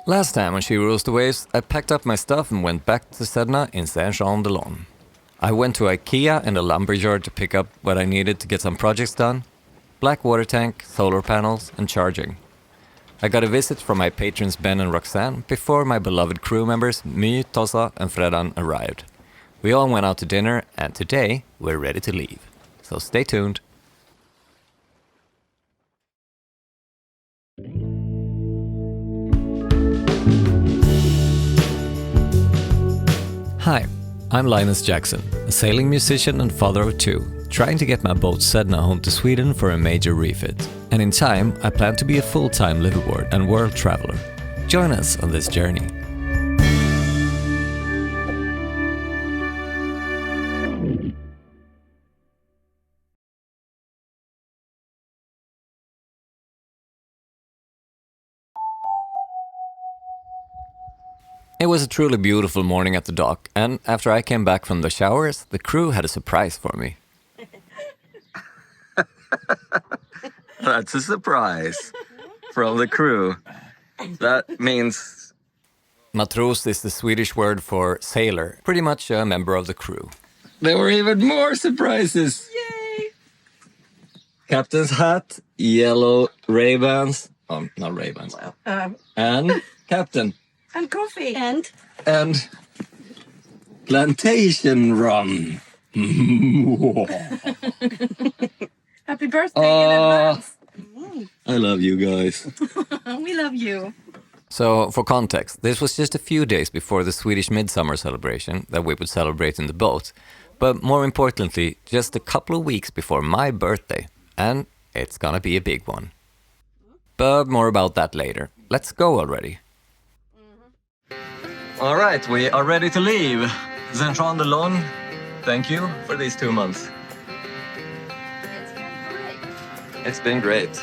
Last time when she ruled the waves, I packed up my stuff and went back to Sedna in Saint-Jean-de-Lons. I went to IKEA and a lumberyard to pick up what I needed to get some projects done. Black water tank, solar panels and charging. I got a visit from my patrons Ben and Roxanne before my beloved crew members My, Tossa and Fredan arrived. We all went out to dinner and today we're ready to leave. So stay tuned. Hi, I'm Linus Jackson, a sailing musician and father of two, trying to get my boat Sedna home to Sweden for a major refit. And in time, I plan to be a full-time liveaboard and world traveler. Join us on this journey. It was a truly beautiful morning at the dock, and after I came back from the showers, the crew had a surprise for me. That's a surprise from the crew. That means... Matros is the Swedish word for sailor, pretty much a member of the crew. There were even more surprises! Yay! Captain's hat, yellow Ray-Bans. Oh, not Ray-Bans. And Captain. And coffee. And plantation rum. Happy birthday in advance. I love you guys. We love you. So, for context, this was just a few days before the Swedish midsummer celebration that we would celebrate in the boat, but more importantly, just a couple of weeks before my birthday, and it's gonna be a big one. But more about that later. Let's go already. All right, we are ready to leave. Saint-Jean-de-Lons, thank you for these 2 months. It's been great.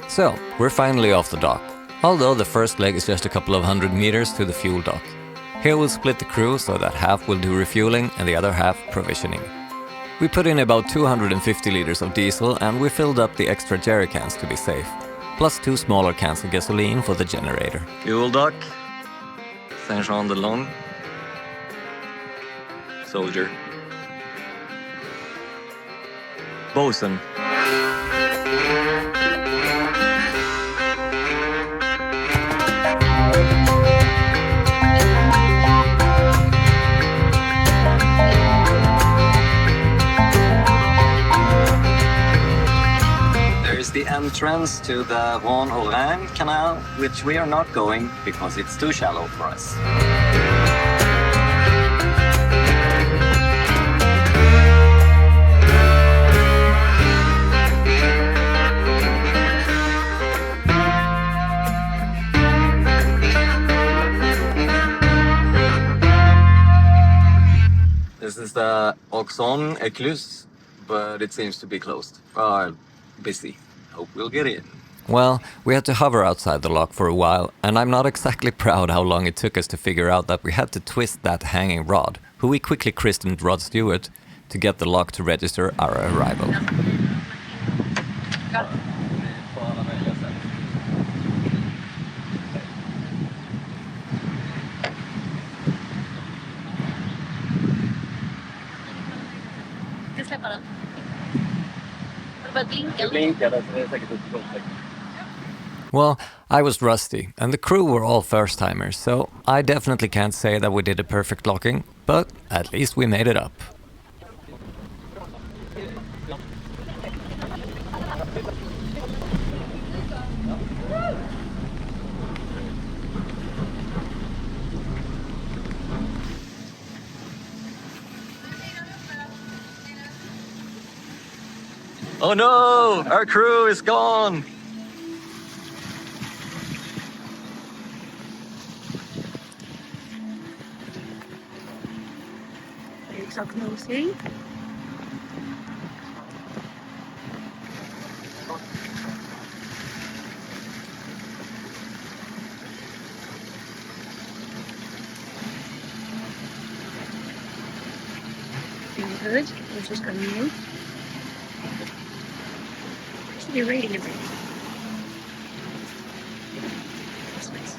So, we're finally off the dock, although the first leg is just a couple of 100 meters to the fuel dock. Here we'll split the crew so that half will do refueling and the other half provisioning. We put in about 250 liters of diesel and we filled up the extra jerry cans to be safe, plus 2 smaller cans of gasoline for the generator. Fuel dock, Saint-Jean-de-Lons, soldier, bosun. The entrance to the Rozijan canal, which we are not going because it's too shallow for us. This is the Auxonne Ecluse, but it seems to be closed. Busy. Hope we'll get in. Well, we had to hover outside the lock for a while, and I'm not exactly proud how long it took us to figure out that we had to twist that hanging rod, who we quickly christened Rod Stewart, to get the lock to register our arrival. Well, I was rusty, and the crew were all first-timers, so I definitely can't say that we did a perfect locking, but at least we made it up. Oh no! Our crew is gone! Ik zal closing. Good. We're just coming in. Should be reading everything. That's nice.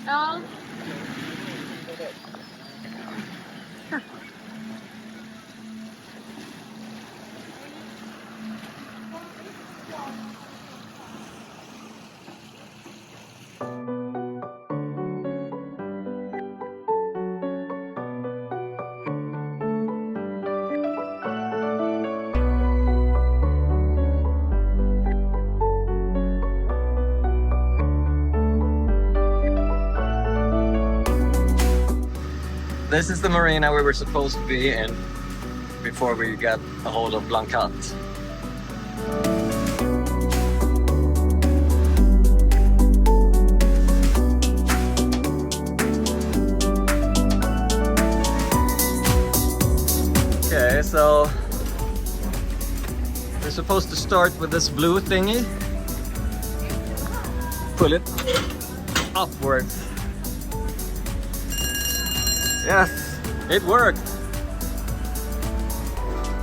Ja. This is the marina we were supposed to be in before we got a hold of Blancat. Okay, so we're supposed to start with this blue thingy. Pull it upwards. Yes, it worked.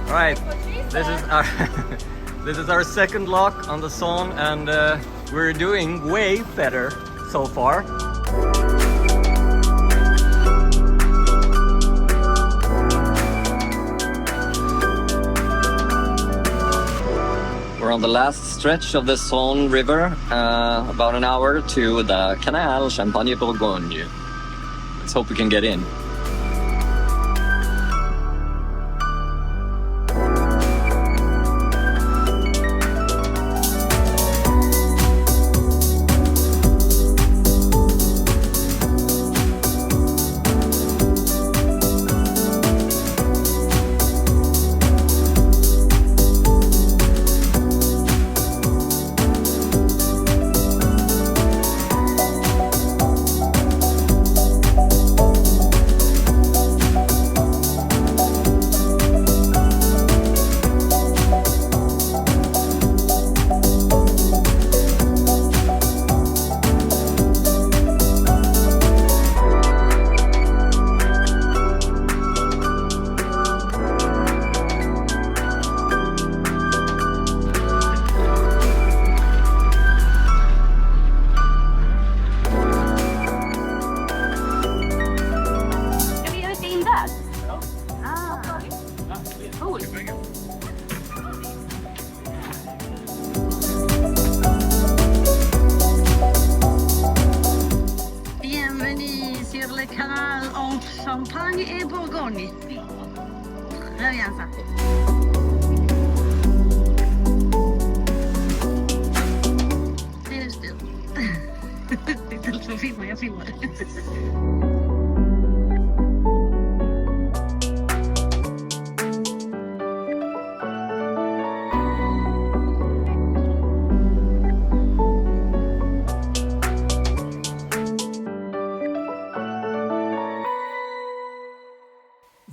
All right, this is our this is our second lock on the song, and we're doing way better so far. We're on the last stretch of the Saône River, about an hour to the Canal Champagne-Bourgogne. Let's hope we can get in. Bourgogne. Reviens ça. Nej, nu still. Jag filmar.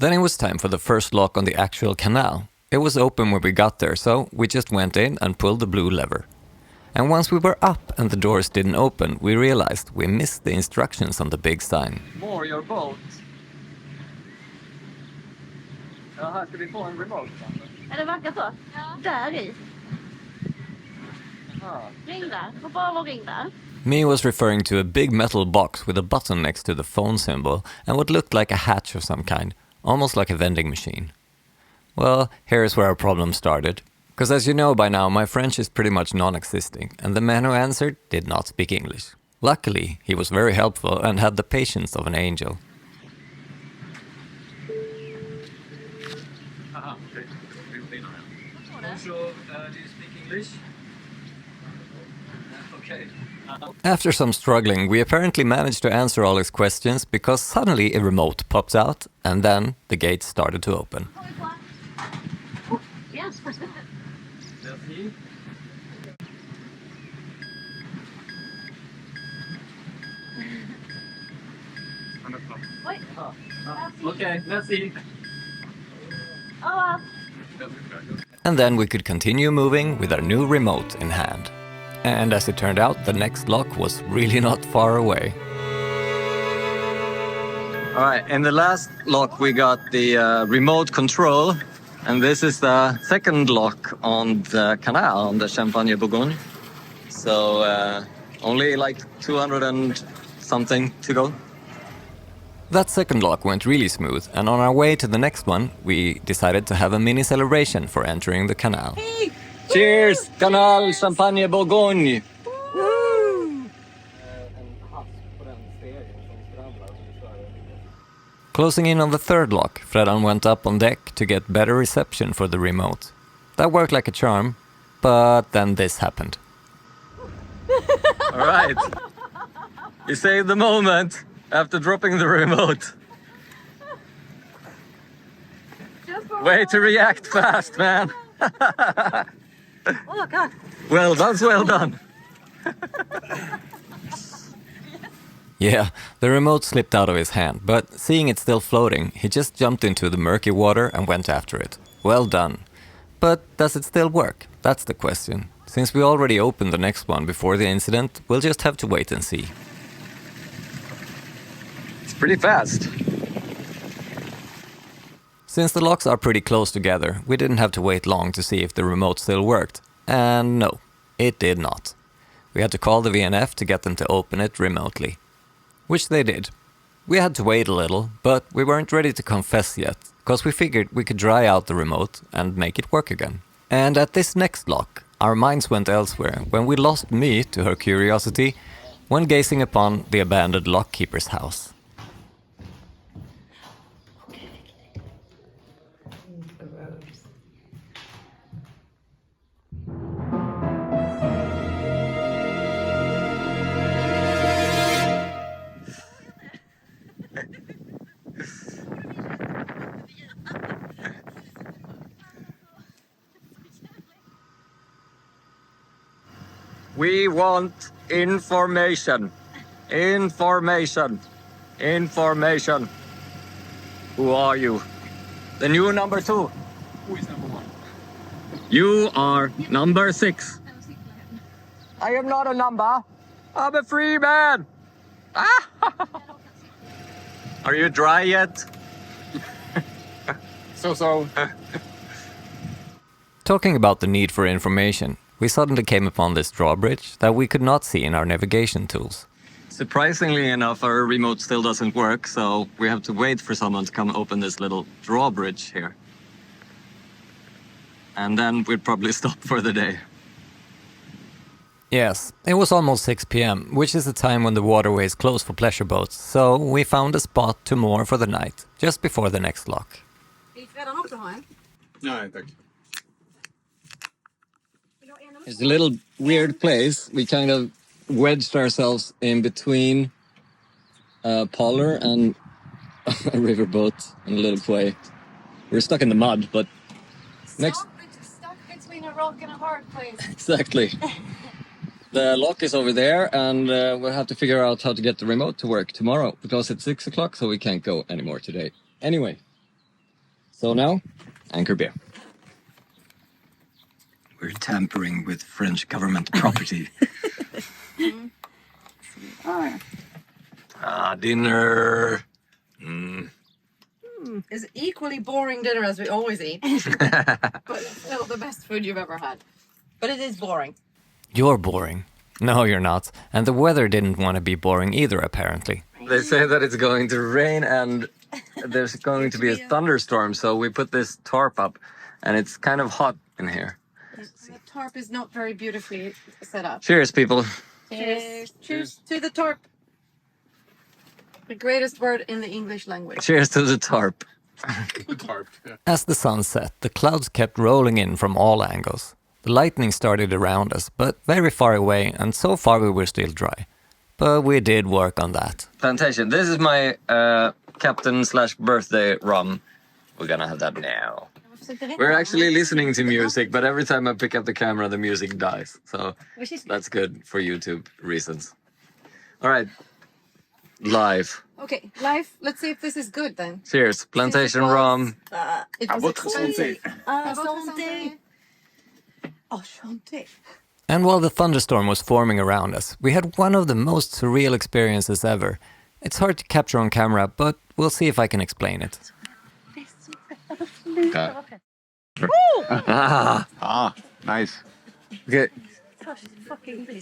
Then it was time for the first lock on the actual canal. It was open when we got there, so we just went in and pulled the blue lever. And once we were up and the doors didn't open, we realized we missed the instructions on the big sign. More your boat. Jaha, ska vi få en remote? Är det verkar så? Ja. Där i. Ring där. Hoppa av och ring där. Me was referring to a big metal box with a button next to the phone symbol and what looked like a hatch of some kind, almost like a vending machine. Well, here's where our problem started. Because as you know by now, my French is pretty much non-existing, and the man who answered did not speak English. Luckily, he was very helpful and had the patience of an angel. Bonjour, do you speak English? Okay. After some struggling, we apparently managed to answer all his questions because suddenly a remote pops out and then the gates started to open. Yes. Merci. Wait. Okay, merci. Oh, And then we could continue moving with our new remote in hand. And as it turned out, the next lock was really not far away. All right, in the last lock we got the remote control, and this is the second lock on the canal, on the Champagne Bourgogne. So only like 200 and something to go. That second lock went really smooth, and on our way to the next one, we decided to have a mini celebration for entering the canal. Hey! Cheers! Canal Champagne Bourgogne! Closing in on the third lock, Fredan went up on deck to get better reception for the remote. That worked like a charm, but then this happened. All right. You saved the moment after dropping the remote. Way to react fast, man. Oh God! Well done, well done. Yeah, the remote slipped out of his hand, but seeing it still floating, he just jumped into the murky water and went after it. Well done. But does it still work? That's the question. Since we already opened the next one before the incident, we'll just have to wait and see. It's pretty fast. Since the locks are pretty close together, we didn't have to wait long to see if the remote still worked. And no, it did not. We had to call the VNF to get them to open it remotely. Which they did. We had to wait a little, but we weren't ready to confess yet, because we figured we could dry out the remote and make it work again. And at this next lock, our minds went elsewhere when we lost me to her curiosity when gazing upon the abandoned lockkeeper's house. We want information. Information. Information. Who are you? The new number 2. Who is number 1? You are number 6. I am not a number. I'm a free man. Are you dry yet? So. Talking about the need for information, we suddenly came upon this drawbridge that we could not see in our navigation tools. Surprisingly enough, our remote still doesn't work, so we have to wait for someone to come open this little drawbridge here. And then we'd probably stop for the day. Yes, it was almost 6 p.m., which is the time when the waterway is closed for pleasure boats, so we found a spot to moor for the night, just before the next lock. Vill Fredan också ha en? Nej, tack. It's a little weird place. We kind of wedged ourselves in between a polar and a riverboat and a little quay. We're stuck in the mud, but next... Stuck between a rock and a hard place. Exactly. The lock is over there, and we'll have to figure out how to get the remote to work tomorrow, because it's 6 o'clock, so we can't go anymore today. Anyway, so now, anchor beer. We're tampering with French government property. Dinner. It's equally boring dinner as we always eat. But it's still the best food you've ever had. But it is boring. You're boring. No, you're not. And the weather didn't want to be boring either, apparently. They say that it's going to rain and there's going to be a thunderstorm, so we put this tarp up, and it's kind of hot in here. The tarp is not very beautifully set up. Cheers, people. Cheers. Cheers to the tarp. The greatest word in the English language. Cheers to the tarp. The tarp. Yeah. As the sun set, the clouds kept rolling in from all angles. The lightning started around us, but very far away, and so far we were still dry. But we did work on that. Plantation. This is my captain/birthday rum. We're gonna have that now. We're actually listening to music, but every time I pick up the camera, the music dies. So that's good for YouTube reasons. All right. Live. Okay, life. Let's see if this is good then. Cheers. Plantation rum. It was expensive. Santé. Enchanté. And while the thunderstorm was forming around us, we had one of the most surreal experiences ever. It's hard to capture on camera, but we'll see if I can explain it. Nice. Okay.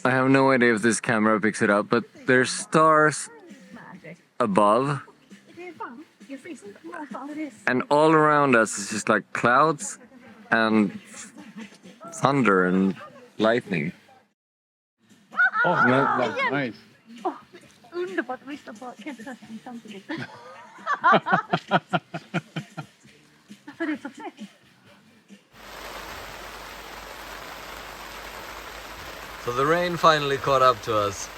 I have no idea if this camera picks it up, but there's stars above, and all around us is just like clouds and thunder and lightning. Oh, nice. Underbart att lyssna på kvällsrösten samtidigt. Alltså det är så fett. So the rain finally caught up to us.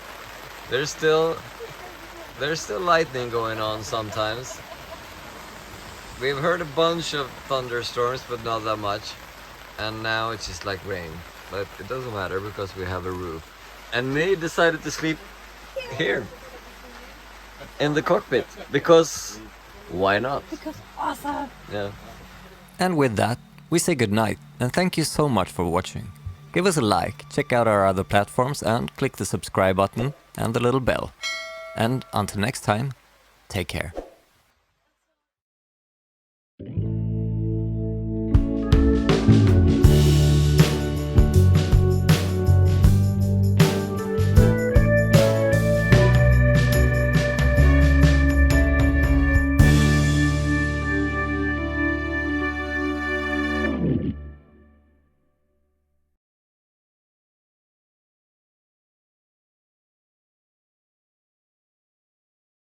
There's still lightning going on sometimes. We've heard a bunch of thunderstorms, but not that much. And now it's just like rain. But it doesn't matter because we have a roof. And they decided to sleep here. In the cockpit. Because why not? Because awesome. Yeah. And with that, we say goodnight and thank you so much for watching. Give us a like, check out our other platforms and click the subscribe button and the little bell. And until next time, take care.